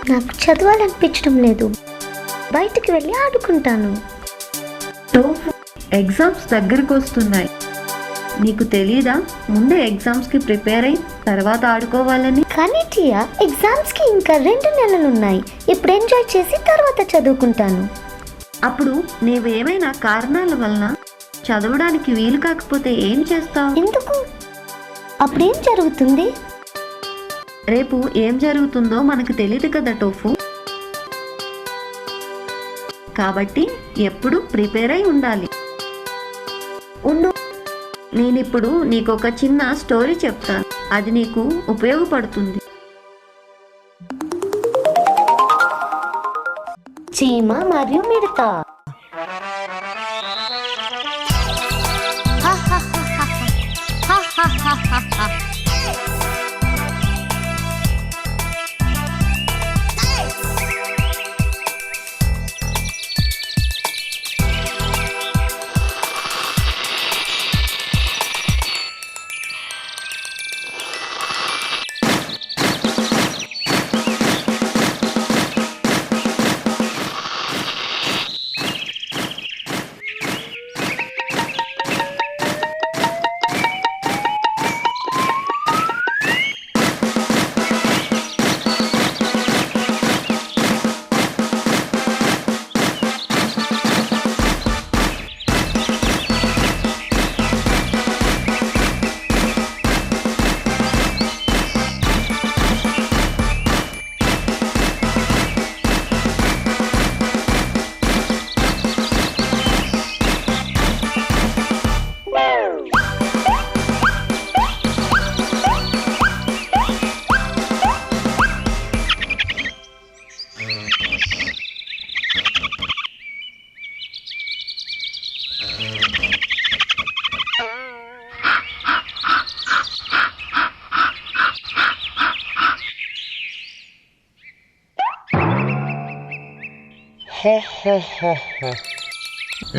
నాకు చదవాలనిపించడం లేదు, బయటికి వెళ్ళి ఆడుకుంటాను. టోఫు, ఎగ్జామ్స్ దగ్గరికి వస్తున్నాయి. నీకు తెలీదా ముందే ఎగ్జామ్స్కి ప్రిపేర్ అయ్యి తర్వాత ఆడుకోవాలని? కానీ టియా, ఎగ్జామ్స్కి ఇంకా 2 నెలలు ఉన్నాయి. ఇప్పుడు ఎంజాయ్ చేసి తర్వాత చదువుకుంటాను. అప్పుడు నీవేమైనా కారణాల వలన చదవడానికి వీలు కాకపోతే ఏం చేస్తావు? ఎందుకు? అప్పుడేం జరుగుతుంది? రేపు ఏం జరుగుతుందో మనకు తెలియదు కదా టోఫు. కాబట్టి ఎప్పుడు ప్రిపేర్ అయి ఉండాలి. ఉండు, నేనిప్పుడు నీకు ఒక చిన్న స్టోరీ చెప్తాను, అది నీకు ఉపయోగపడుతుంది. చీమ మరియు మిడత.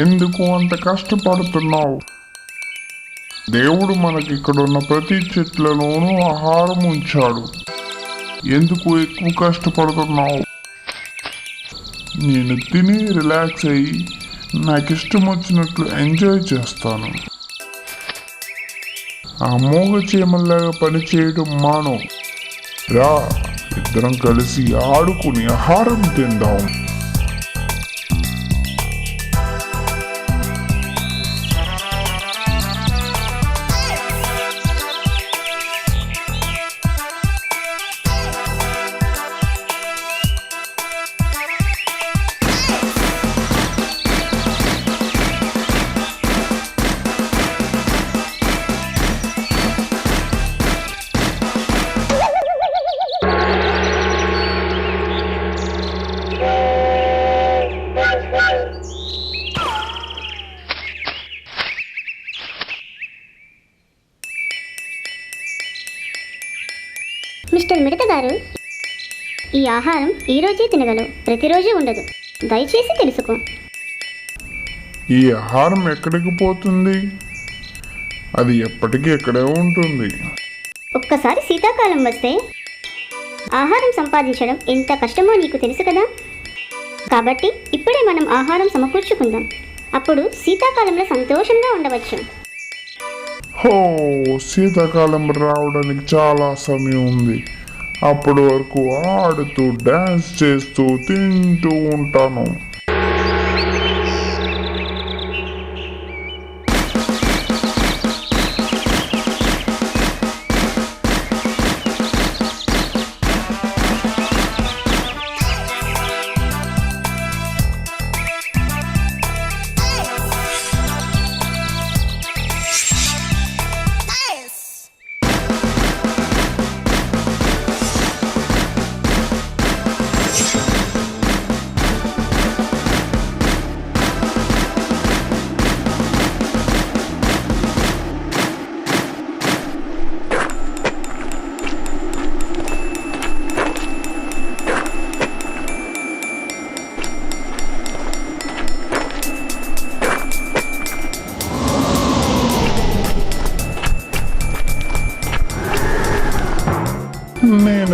ఎందుకు అంత కష్టపడుతున్నావు? దేవుడు మనకి ఇక్కడున్న ప్రతి చెట్లలోనూ ఆహారం ఉంచాడు. ఎందుకు ఎక్కువ కష్టపడుతున్నావు? నేను తిని రిలాక్స్ అయ్యి నాకు ఇష్టం వచ్చినట్లు ఎంజాయ్ చేస్తాను. ఆ మోగ చీమల్లాగా పని చేయడం మాను. రా, ఇద్దరం కలిసి ఆడుకుని ఆహారం తిందాం. మిస్టర్ మిడత గారు, ఈ ఆహారం ఈరోజే తినగలవు, ప్రతిరోజు ఉండదు. దయచేసి తెలుసుకో. ఈ ఆహారం ఎక్కడికి పోతుంది? అది ఎప్పటికీ ఎక్కడే ఉంటుంది. ఒక్కసారి శీతాకాలం వస్తే ఆహారం సంపాదించడం ఎంత కష్టమో నీకు తెలుసు కదా. కాబట్టి ఇప్పుడే మనం ఆహారం సమకూర్చుకుందాం. అప్పుడు శీతాకాలంలో సంతోషంగా ఉండవచ్చు. హో, శీతాకాలం రావడానికి చాలా సమయం ఉంది. అప్పటి వరకు ఆడుతూ డాన్స్ చేస్తూ తింటూ ఉంటాను.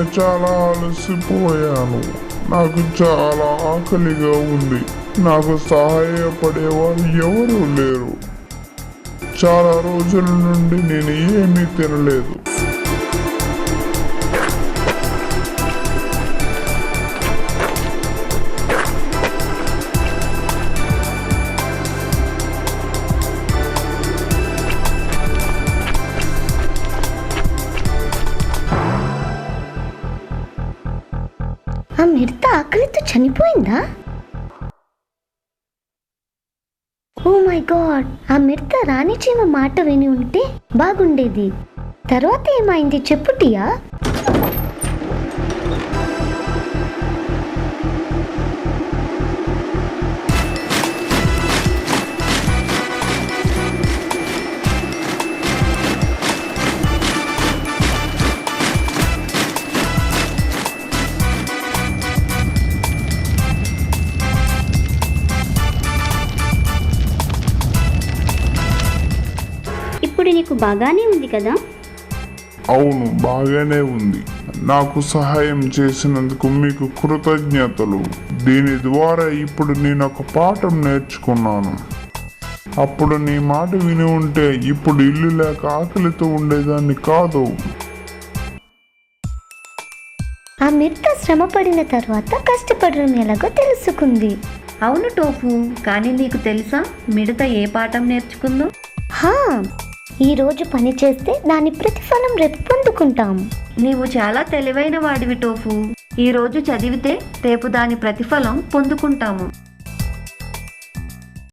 నేను చాలా అలసిపోయాను. నాకు చాలా ఆకలిగా ఉంది. నాకు సహాయపడేవారు ఎవరూ లేరు. చాలా రోజుల నుండి నేను ఏమీ తినలేదు. ఆ మిడత ఆకలితో చనిపోయిందా? ఓ మై గాడ్, ఆ మిడత రాణి చీమ మాట విని ఉంటే బాగుండేది. తర్వాత ఏమైంది చెప్పు టియా. ఇప్పుడు నీకు బాగానే ఉంది కదా? అవును, బాగానే ఉంది. నాకు సహాయం చేసినందుకు మీకు కృతజ్ఞతలు. దీని ద్వారా ఇప్పుడు నేను ఒక పాఠం నేర్చుకున్నాను. అప్పుడు నీ మాట విని ఉంటే ఇప్పుడు ఇల్లు లేక ఆకలితో ఉండేదాన్ని కాదు. ఆ మిడత శ్రమ పడిన తర్వాత కష్టపడడం ఎలాగో తెలుసుకుంది. అవును టోఫు, కానీ నీకు తెలుసా మిడత ఏ పాఠం నేర్చుకుందో? హా, ఈ రోజు పని చేస్తే దాని ప్రతిఫలం రేపు పొందుకుంటాం. నీవు చాలా తెలివైన వాడివి టోఫు. ఈ రోజు చదివితే రేపు దాని ప్రతిఫలం పొందుకుంటాము.